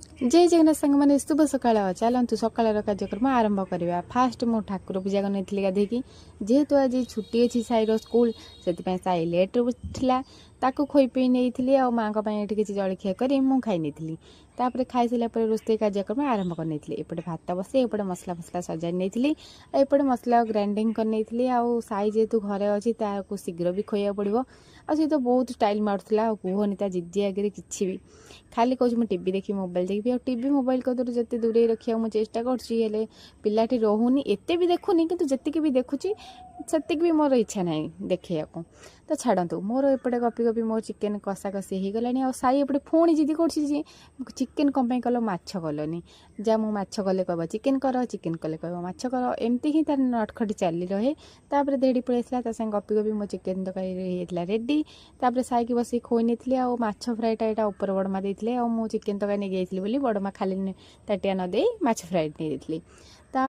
जय जगन्नाथ सांग मैंने शुभ सकाळ चलतु सकाळ कार्यक्रम आरंभ करवा फास्ट मु ठाकुर पूजा कर गाधेकी जेहेतु आज छुट्टी अच्छी साईर स्कूल से साई लेट्रे उठला ताकू खोई नहीं आ माँ किसी जलखिया कर खाई नहीं तापर खाई सारा रोषे कार्यक्रम आरंभ कर एपटे भात बसे एपटे मसला फसला सजाई नहीं एपटे मसला ग्राइंडिंग कर आउ साई जेहेतु घरे अच्छी शीघ्र भी खोया पड़ो आ तो बहुत स्टाइल मारूला कहनी ता जिद्दी आगे किसी भी खाली कह टीवी देखी मोबाइल देखी और टीवी मोबाइल कदर जिते दूरे रखा मुझे चेष्टा कर पिलाटी रोनी एत भी देखुनी कि जी भी देखुची से भी मोर इच्छा ना देखा तो छाड़ू मोर एपटे गपी गपी मोर चिकेन कषा कषी हो गलानी आ साई एपटे पुणी जिद कर चिकेन कम कल माछ कलनी जा मु माछ कले कह चिकेन कर चिकेन कले कह माछ कर एमती ही तार नटखटी चली रहे तापर देड़ी पड़े आसला संग गपी गपी मो चिकेन तरकारी होता रेडी तापर साई की बस खोई नहीं आ माछ फ्राएटा यहाँ उपर बड़मा देते आ चिकेन तरकारी नहीं जाइली बड़मा खाली ताटिया नदे माछ फ्राए नहीं